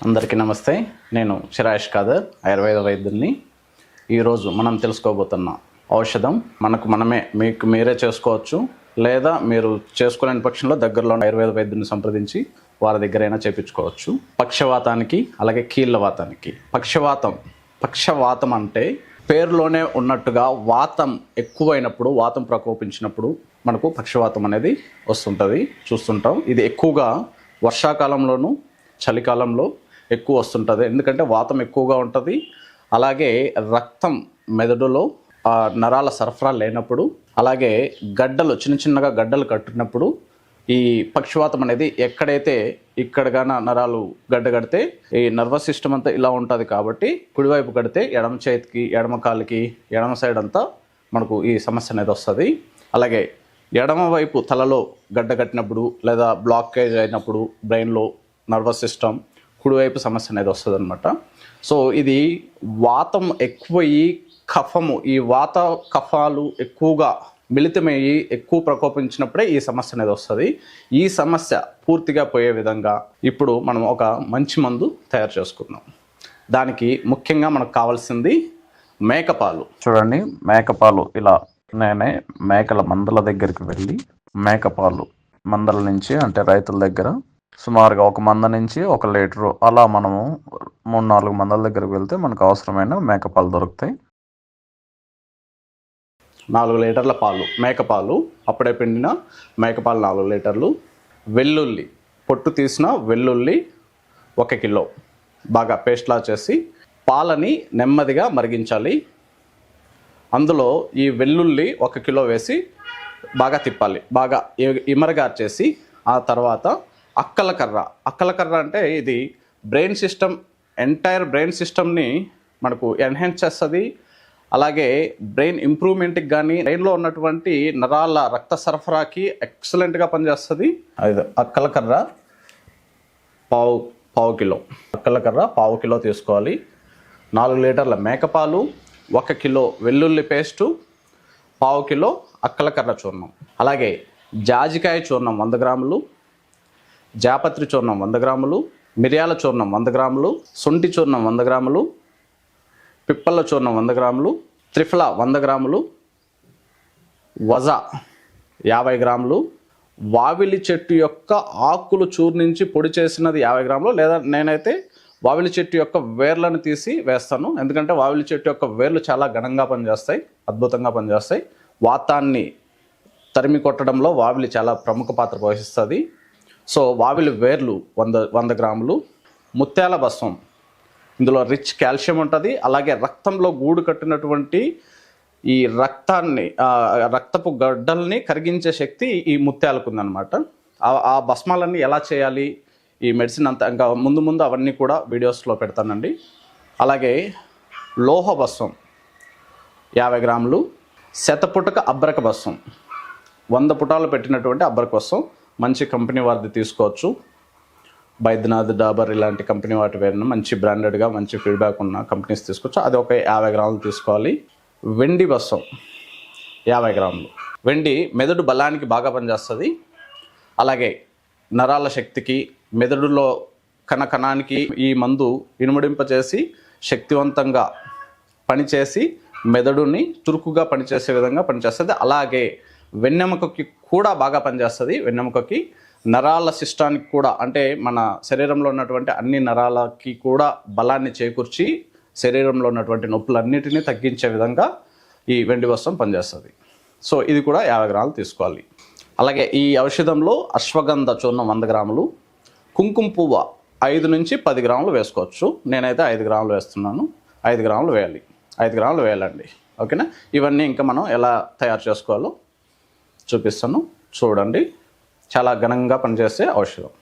అందరికీ నమస్తే. నేను చిరాయేష్ ఖాదర్, ఆయుర్వేద వైద్యుల్ని. ఈరోజు మనం తెలుసుకోబోతున్న ఔషధం మీకు మీరే చేసుకోవచ్చు, లేదా మీరు చేసుకోలేని పక్షంలో దగ్గరలో ఆయుర్వేద వైద్యుని సంప్రదించి వారి దగ్గరైనా చేయించుకోవచ్చు. పక్షవాతానికి, అలాగే కీళ్ళవాతానికి. పక్షవాతం అంటే పేరులోనే ఉన్నట్టుగా వాతం ఎక్కువైనప్పుడు, వాతం ప్రకోపించినప్పుడు మనకు పక్షవాతం అనేది వస్తుంటుంది, చూస్తుంటాం. ఇది ఎక్కువగా వర్షాకాలంలోనూ చలికాలంలో ఎక్కువ వస్తుంటుంది. ఎందుకంటే వాతం ఎక్కువగా ఉంటుంది. అలాగే రక్తం మెదడులో నరాల సరఫరా లేనప్పుడు, అలాగే చిన్నగా గడ్డలు కట్టినప్పుడు ఈ పక్షవాతం అనేది ఎక్కడైతే ఇక్కడగాన నరాలు గడ్డ కడితే ఈ నర్వస్ సిస్టమ్ అంతా ఇలా ఉంటుంది. కాబట్టి కుడివైపు కడితే ఎడమ చేతికి, ఎడమ కాలుకి, ఎడమ సైడ్ అంతా మనకు ఈ సమస్య అనేది వస్తుంది. అలాగే ఎడమ వైపు తలలో గడ్డ కట్టినప్పుడు, లేదా బ్లాకేజ్ అయినప్పుడు బ్రెయిన్లో నర్వస్ సిస్టమ్, కుడివైపు సమస్య అనేది వస్తుంది అనమాట. సో ఇది వాతం ఎక్కువయ్యి కఫము, ఈ వాత కఫాలు ఎక్కువగా మిళితమయ్యి ఎక్కువ ప్రకోపించినప్పుడే ఈ సమస్య అనేది వస్తుంది. ఈ సమస్య పూర్తిగా పోయే విధంగా ఇప్పుడు మనం ఒక మంచి మందు తయారు చేసుకుందాం. దానికి ముఖ్యంగా మనకు కావాల్సింది మేకపాలు. చూడండి, మేకపాలు ఇలా నేనే మేకల మందల దగ్గరికి వెళ్ళి మేకపాలు మందల నుంచి, అంటే రైతుల దగ్గర సుమారుగా ఒక మంద నుంచి 1 లీటరు అలా మనము 3-4 మందల దగ్గరికి వెళ్తే మనకు అవసరమైన మేకపాలు దొరుకుతాయి. 4 లీటర్ల పాలు, మేకపాలు, అప్పుడే పిండిన మేకపాలు 4 లీటర్లు. వెల్లుల్లి, పొట్టు తీసిన వెల్లుల్లి 1 కిలో బాగా పేస్ట్లా చేసి పాలని నెమ్మదిగా మరిగించాలి. అందులో ఈ వెల్లుల్లి 1 కిలో వేసి బాగా తిప్పాలి, బాగా ఇమరగార్చేసి ఆ తర్వాత అక్కలకర్ర అంటే ఇది బ్రెయిన్ సిస్టమ్, ఎంటైర్ బ్రెయిన్ సిస్టమ్ని మనకు ఎన్హాన్స్ చేస్తుంది. అలాగే బ్రెయిన్ ఇంప్రూవ్మెంట్కి కానీ, బ్రెయిన్లో ఉన్నటువంటి నరాల రక్త సరఫరాకి ఎక్సలెంట్గా పనిచేస్తుంది. అక్కలకర్ర పావు కిలో, అక్కలకర్ర పావు కిలో తీసుకోవాలి. 4 లీటర్ల మేకపాలు, 1 కిలో వెల్లుల్లి పేస్టు, పావు కిలో అక్కలకర్ర చూర్ణం, అలాగే జాజికాయ చూర్ణం 100 గ్రాములు, జాపత్రి చూర్ణం 100 గ్రాములు, మిరియాల చూర్ణం 100 గ్రాములు, శొంఠి చూర్ణం 100 గ్రాములు, పిప్పల చూర్ణం 100 గ్రాములు, త్రిఫలా 100 గ్రాములు, వజా 50 గ్రాములు, వావిలి చెట్టు యొక్క ఆకులు చూర్ణించి పొడి చేసినది 50 గ్రాములు, లేదా నేనైతే వావిలి చెట్టు యొక్క వేర్లను తీసి వేస్తాను. ఎందుకంటే వావిలి చెట్టు యొక్క వేర్లు చాలా ఘనంగా పనిచేస్తాయి, అద్భుతంగా పనిచేస్తాయి. వాతాన్ని తరిమి కొట్టడంలో వావిలి చాలా ప్రముఖ పాత్ర పోషిస్తుంది. సో వావిలి వేర్లు 100 గ్రాములు. ముత్యాల భస్మం, ఇందులో రిచ్ కాల్షియం ఉంటుంది. అలాగే రక్తంలో గూడు కట్టినటువంటి ఈ రక్తపు గడ్డల్ని కరిగించే శక్తి ఈ ముత్యాలకు ఉందన్నమాట. ఆ భస్మాలన్నీ ఎలా చేయాలి, ఈ మెడిసిన్ అంతా ఇంకా ముందు అవన్నీ కూడా వీడియోస్లో పెడతానండి. అలాగే లోహ భస్మం 50 గ్రాములు. శతపుటక అబ్రక భస్మం, 100 పుటాలు పెట్టినటువంటి అబ్రక భస్మం, మంచి కంపెనీ వారిది తీసుకోవచ్చు. బైద్యనాథ్, డాబర్ ఇలాంటి కంపెనీ వాటి వేరైనా మంచి బ్రాండెడ్గా మంచి ఫీడ్బ్యాక్ ఉన్న కంపెనీస్ తీసుకోవచ్చు. అది ఒక 50 గ్రాములు తీసుకోవాలి. వెండి భస్మం 50 గ్రాములు. వెండి మెదడు బలానికి బాగా పనిచేస్తుంది. అలాగే నరాల శక్తికి, మెదడులో కణానికి ఈ మందు ఇనుమడింపచేసి శక్తివంతంగా పనిచేసి మెదడుని చురుకుగా పనిచేసే విధంగా పనిచేస్తుంది. అలాగే వెన్నెముకకి కూడా బాగా పనిచేస్తుంది. వెన్నెముకకి, నరాల సిస్టానికి కూడా, అంటే మన శరీరంలో ఉన్నటువంటి అన్ని నరాలకి కూడా బలాన్ని చేకూర్చి శరీరంలో ఉన్నటువంటి నొప్పులన్నిటినీ తగ్గించే విధంగా ఈ వెండి భస్మం పనిచేస్తుంది. సో ఇది కూడా 50 గ్రాములు తీసుకోవాలి. అలాగే ఈ ఔషధంలో అశ్వగంధ చూర్ణం 100 గ్రాములు, కుంకుమ పువ్వు 5 నుంచి 10 గ్రాములు వేసుకోవచ్చు. నేనైతే 5 గ్రాములు వేస్తున్నాను. 5 గ్రాములు వేయాలి, 5 గ్రాములు వేయాలండి. ఓకేనా? ఇవన్నీ ఇంకా మనం ఎలా తయారు చేసుకోవాలో చూపిస్తాను, చూడండి. చాలా ఘనంగా పనిచేసే ఔషధం.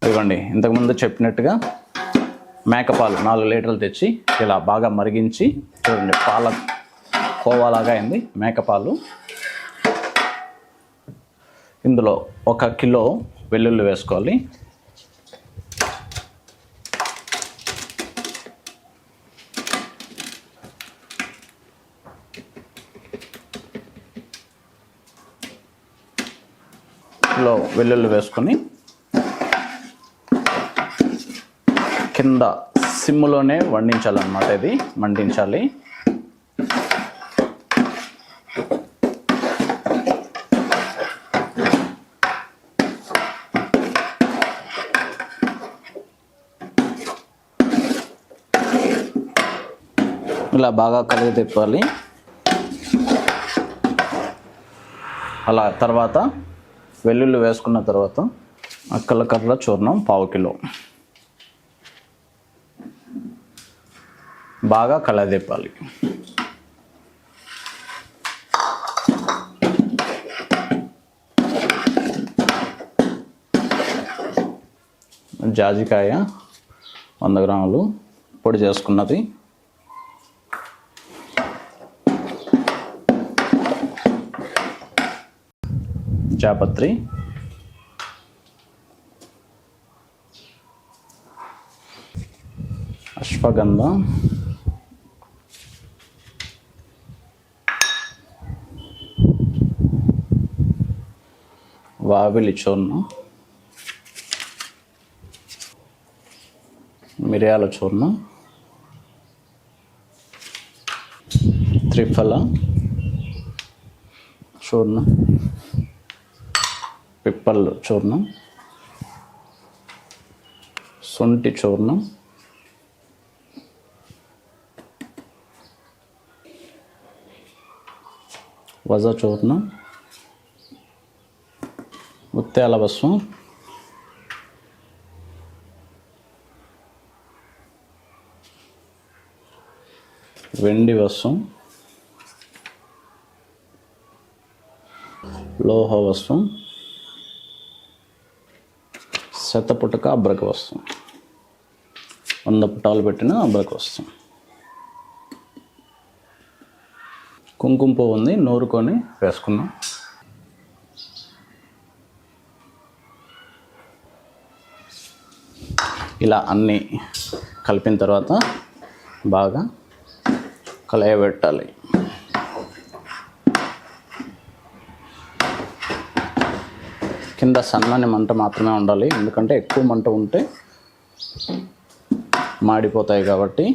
ఇదిగోండి, ఇంతకుముందు చెప్పినట్టుగా మేకపాలు 4 లీటర్లు తెచ్చి ఇలా బాగా మరిగించి చూడండి, పాల కోవాలాగా అయింది మేకపాలు. ఇందులో 1 కిలో వెల్లుల్లి వేసుకోవాలి. కిలో వెల్లుల్లి వేసుకొని కింద సిమ్లోనే వండించాలన్నమాట. ఇది మండించాలి. ఇలా బాగా కలిగి తిప్పాలి. అలా తర్వాత వెల్లుల్లి వేసుకున్న తర్వాత అక్కల కర్ర చూర్ణం 1/2 కిలో బాగా కలదిప్పాలి. జాజికాయ 100 గ్రాములు పొడి చేసుకున్నది, జాపత్రి, అశ్వగంధ, వావిలి చూర్ణం, మిరియాల చూర్ణం, త్రిఫల చూర్ణం, పిప్పల్ చూర్ణం, శొంఠి చూర్ణం, వజ చూర్ణం, ముత్యాల భస్మం, వెండి భస్మం, లోహ భస్మం, శతపుటక అబ్రక వస్తాం, 100 పుటాలు పెట్టిన అబ్రక వస్తాం. కుంకుమ పువ్వు ఉంది, నూరుకొని వేసుకున్నాం. ఇలా అన్నీ కలిపిన తర్వాత బాగా కలయబెట్టాలి. కింద సన్నని మంట మాత్రమే ఉండాలి, ఎందుకంటే ఎక్కువ మంట ఉంటే మాడిపోతాయి కాబట్టి.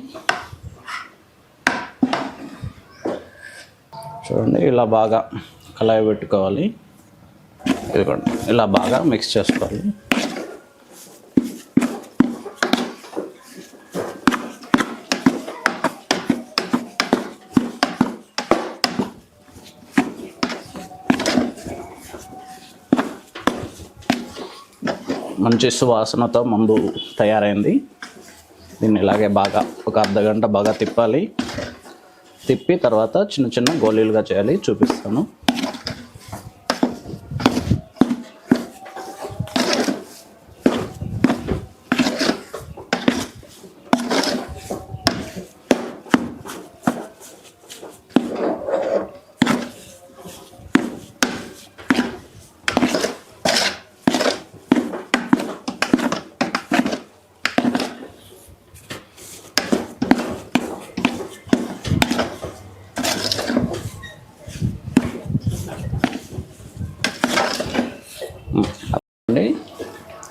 చూడండి, ఇలా బాగా కళాయి పెట్టుకోవాలి. ఇదిగోండి, ఇలా బాగా మిక్స్ చేసుకోవాలి. మంచి సువాసనతో మందు తయారైంది. దీన్ని ఇలాగే బాగా 1 అర్ధ గంట బాగా తిప్పాలి. తిప్పి తర్వాత చిన్న చిన్న గోళీలుగా చేయాలి, చూపిస్తాను.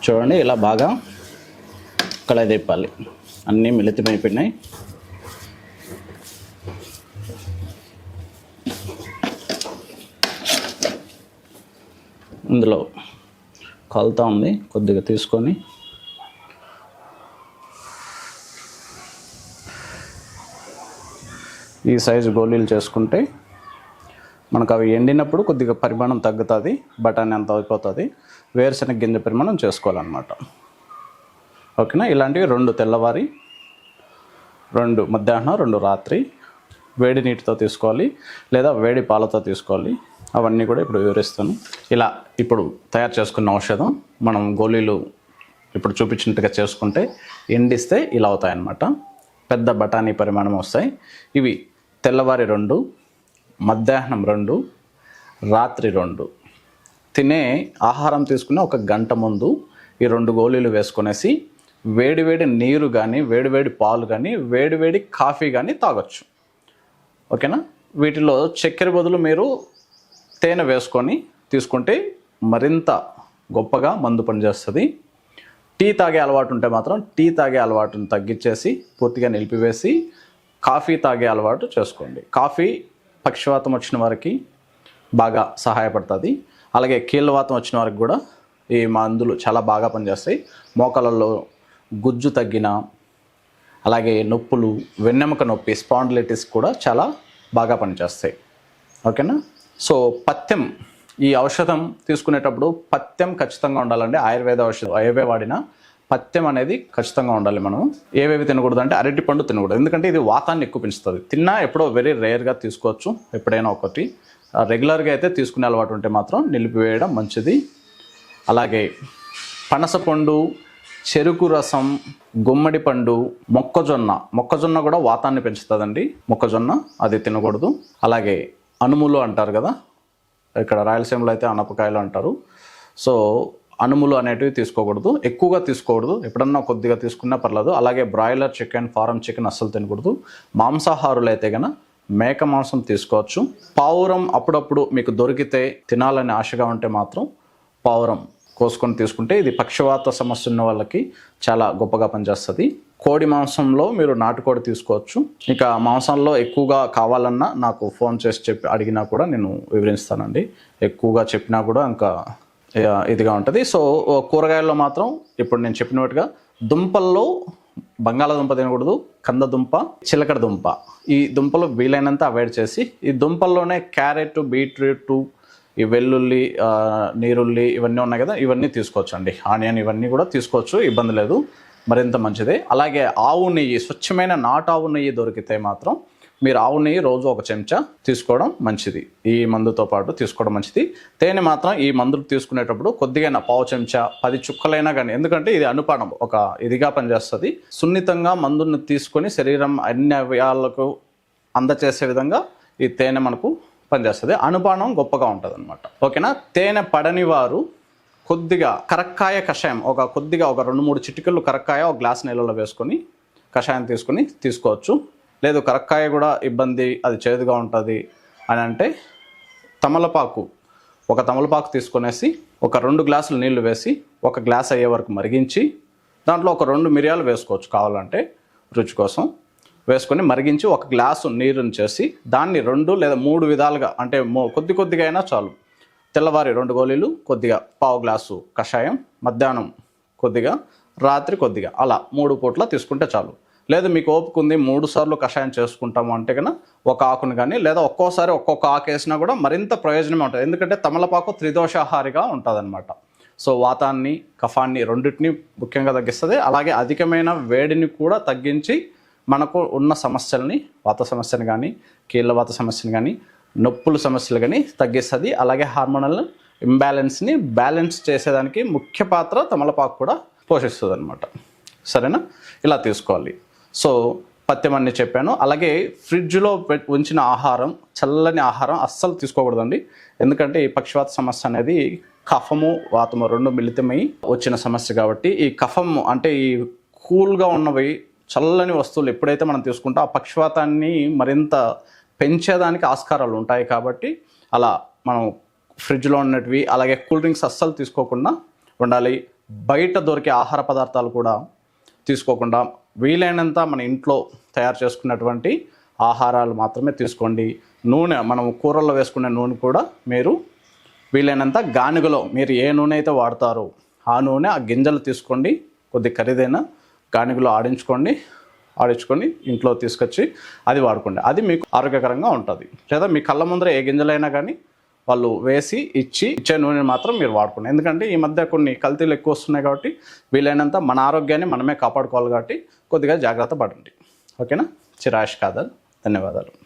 చూడండి, ఇలా బాగా కళాయి తిప్పాలి. అన్నీ మిలితమైపోయినాయి. ఇందులో కలుతా ఉంది, కొద్దిగా తీసుకొని ఈ సైజు గోళీలు చేసుకుంటే మనకు అవి ఎండినప్పుడు కొద్దిగా పరిమాణం తగ్గుతుంది, బఠానీ అంత అయిపోతుంది. వేరుశనగ గింజ పరిమాణం చేసుకోవాలన్నమాట. ఓకేనా? ఇలాంటివి 2 తెల్లవారి, 2 మధ్యాహ్నం, 2 రాత్రి వేడి నీటితో తీసుకోవాలి, లేదా వేడి పాలతో తీసుకోవాలి. అవన్నీ కూడా ఇప్పుడు వివరిస్తాను. ఇలా ఇప్పుడు తయారు చేసుకున్న ఔషధం మనం గోళీలు ఇప్పుడు చూపించినట్టుగా చేసుకుంటే ఎండిస్తే ఇలా అవుతాయి అన్నమాట. పెద్ద బఠానీ పరిమాణం వస్తాయి. ఇవి తెల్లవారి 2, మధ్యాహ్నం 2, రాత్రి 2. తినే ఆహారం తీసుకుని ఒక గంట ముందు ఈ 2 గోళీలు వేసుకొనేసి వేడివేడి నీరు కానీ, వేడివేడి పాలు కానీ, వేడివేడి కాఫీ కానీ తాగొచ్చు. ఓకేనా. వీటిలో చక్కెర బదులు మీరు తేనె వేసుకొని తీసుకుంటే మరింత గొప్పగా మందు పనిచేస్తుంది. టీ తాగే అలవాటు ఉంటే మాత్రం టీ తాగే అలవాటును తగ్గించేసి పూర్తిగా నిలిపివేసి కాఫీ తాగే అలవాటు చేసుకోండి. కాఫీ పక్షవాతం వచ్చిన వారికి బాగా సహాయపడుతుంది. అలాగే కీళ్ళవాతం వచ్చిన వారికి కూడా ఈ మందులు చాలా బాగా పనిచేస్తాయి. మోకాళ్ళలో గుజ్జు తగ్గిన, అలాగే నొప్పులు, వెన్నెముక నొప్పి, స్పాండిలైటిస్ కూడా చాలా బాగా పనిచేస్తాయి. ఓకేనా. సో పథ్యం, ఈ ఔషధం తీసుకునేటప్పుడు పథ్యం ఖచ్చితంగా ఉండాలండి. ఆయుర్వేద ఔషధం ఏవే వాడినా పథ్యం అనేది ఖచ్చితంగా ఉండాలి. మనం ఏవేవి తినకూడదు అంటే అరటిపండు తినకూడదు, ఎందుకంటే ఇది వాతాన్ని ఎక్కువ పెంచుతుంది. తిన్నా ఎప్పుడో వెరీ రేర్గా తీసుకోవచ్చు, ఎప్పుడైనా ఒకటి. రెగ్యులర్గా అయితే తీసుకునే అలవాటు ఉంటే మాత్రం నిలిపివేయడం మంచిది. అలాగే పనసపండు, చెరుకు రసం, గుమ్మడి పండు, మొక్కజొన్న కూడా వాతాన్ని పెంచుతుందండి. మొక్కజొన్న అది తినకూడదు. అలాగే అనుములు అంటారు కదా, ఇక్కడ రాయలసీమలో అయితే అనపకాయలు అంటారు. సో అనుములు అనేటివి తీసుకోకూడదు, ఎక్కువగా తీసుకోకూడదు. ఎప్పుడన్నా కొద్దిగా తీసుకున్నా పర్లేదు. అలాగే బ్రాయిలర్ చికెన్, ఫారం చికెన్ అస్సలు తినకూడదు. మాంసాహారులు అయితే కనుక మేక మాంసం తీసుకోవచ్చు. పావురం అప్పుడప్పుడు మీకు దొరికితే తినాలని ఆశగా ఉంటే మాత్రం పావురం కోసుకొని తీసుకుంటే ఇది పక్షవాత సమస్య ఉన్న వాళ్ళకి చాలా గొప్పగా పనిచేస్తుంది. కోడి మాంసంలో మీరు నాటుకోడి తీసుకోవచ్చు. ఇక మాంసంలో ఎక్కువగా కావాలన్నా నాకు ఫోన్ చేసి అడిగినా కూడా నేను వివరిస్తానండి. ఎక్కువగా చెప్పినా కూడా ఇంకా ఇదిగా ఉంటుంది. సో కూరగాయల్లో మాత్రం ఇప్పుడు నేను చెప్పినట్టుగా దుంపల్లో బంగాళాదుంప తినకూడదు, కందదుంప, చిలకడ దుంప, ఈ దుంపలు వీలైనంత అవాయిడ్ చేసి ఈ దుంపల్లోనే క్యారెట్, బీట్రూట్, ఈ వెల్లుల్లి, నీరుల్లి ఇవన్నీ ఉన్నాయి కదా, ఇవన్నీ తీసుకోవచ్చు అండి. ఆనియన్ ఇవన్నీ కూడా తీసుకోవచ్చు, ఇబ్బంది లేదు, మరింత మంచిదే. అలాగే ఆవు నెయ్యి, స్వచ్ఛమైన నాటు ఆవు నెయ్యి దొరికితే మాత్రం మీరు ఆవు నెయ్యి రోజు 1 చెంచా తీసుకోవడం మంచిది. ఈ మందుతో పాటు తీసుకోవడం మంచిది. తేనె మాత్రం ఈ మందులు తీసుకునేటప్పుడు కొద్దిగా 1/2 చెంచా, 10 చుక్కలైనా కానీ, ఎందుకంటే ఇది అనుపానం ఒక ఇదిగా పనిచేస్తుంది. సున్నితంగా మందుని తీసుకొని శరీరం అన్ని అవయవాలకు అందచేసే విధంగా ఈ తేనె మనకు పనిచేస్తుంది. అనుపానం గొప్పగా ఉంటుంది అనమాట. ఓకేనా. తేనె పడని వారు కొద్దిగా కరక్కాయ కషాయం, ఒక 2-3 చిటికలు కరక్కాయ ఒక గ్లాస్ నీళ్ళలో వేసుకొని కషాయం తీసుకొని తీసుకోవచ్చు. లేదు కరక్కాయ కూడా ఇబ్బంది, అది చేదుగా ఉంటుంది అని అంటే ఒక తమలపాకు తీసుకొనేసి ఒక 2 గ్లాసులు నీళ్లు వేసి 1 గ్లాస్ అయ్యే వరకు మరిగించి దాంట్లో ఒక 2 మిరియాలు వేసుకోవచ్చు కావాలంటే రుచి కోసం. వేసుకొని మరిగించి 1 గ్లాసు నీరుని చేసి దాన్ని 2 లేదా 3 విధాలుగా, అంటే కొద్దిగా అయినా చాలు. తెల్లవారి 2 గోళీలు, కొద్దిగా 1/2 గ్లాసు కషాయం, మధ్యాహ్నం కొద్దిగా, రాత్రి కొద్దిగా, అలా 3 పూట్ల తీసుకుంటే చాలు. లేదు మీకు ఓపిక ఉంది 3 సార్లు కషాయం చేసుకుంటాము అంటే కన్నా 1 ఆకును కానీ, లేదా ఒక్కోసారి ఒక్కొక్క ఆకు వేసినా కూడా మరింత ప్రయోజనమే ఉంటుంది. ఎందుకంటే తమలపాకు త్రిదోషాహారిగా ఉంటుందన్నమాట. సో వాతాన్ని, కఫాన్ని రెండింటిని ముఖ్యంగా తగ్గిస్తుంది. అలాగే అధికమైన వేడిని కూడా తగ్గించి మనకు ఉన్న సమస్యల్ని, వాత సమస్యను కానీ, కీళ్ళవాత సమస్యను కానీ, నొప్పుల సమస్యలు కానీ తగ్గిస్తుంది. అలాగే హార్మోనల్ ఇంబ్యాలెన్స్ని బ్యాలెన్స్ చేసేదానికి ముఖ్య పాత్ర తమలపాకు కూడా పోషిస్తుంది అనమాట. సరేనా. ఇలా తీసుకోవాలి. సో పథ్యం అన్నీ చెప్పాను. అలాగే ఫ్రిడ్జ్లో ఉంచిన ఆహారం, చల్లని ఆహారం అస్సలు తీసుకోకూడదండి. ఎందుకంటే ఈ పక్షవాత సమస్య అనేది కఫము, వాతము 2 మిళితమై వచ్చిన సమస్య కాబట్టి ఈ కఫము అంటే ఈ కూల్గా ఉన్నవి చల్లని వస్తువులు ఎప్పుడైతే మనం తీసుకుంటా ఆ పక్షవాతాన్ని మరింత పెంచేదానికి ఆస్కారాలు ఉంటాయి. కాబట్టి అలా మనం ఫ్రిడ్జ్లో ఉన్నటివి, అలాగే కూల్ డ్రింక్స్ అస్సలు తీసుకోకుండా ఉండాలి. బయట దొరికే ఆహార పదార్థాలు కూడా తీసుకోకుండా వీలైనంత మన ఇంట్లో తయారు చేసుకున్నటువంటి ఆహారాలు మాత్రమే తీసుకోండి. నూనె, మనం కూరల్లో వేసుకునే నూనె కూడా మీరు వీలైనంత గానుగలో, మీరు ఏ నూనె అయితే వాడతారో ఆ నూనె, ఆ గింజలు తీసుకోండి. కొద్ది ఖరీదైన గానుగలో ఆడించుకొని ఇంట్లో తీసుకొచ్చి అది వాడుకోండి. అది మీకు ఆరోగ్యకరంగా ఉంటుంది. లేదా మీ కళ్ళ ముందర ఏ గింజలైనా కానీ వాళ్ళు వేసి ఇచ్చే నూనె మాత్రం మీరు వాడుకోండి. ఎందుకంటే ఈ మధ్య కొన్ని కల్తీలు ఎక్కువ వస్తున్నాయి కాబట్టి వీలైనంత మన ఆరోగ్యాన్ని మనమే కాపాడుకోవాలి. కాబట్టి కొద్దిగా జాగ్రత్త పడండి. ఓకేనా. చిరాష్ కాదర్, ధన్యవాదాలు.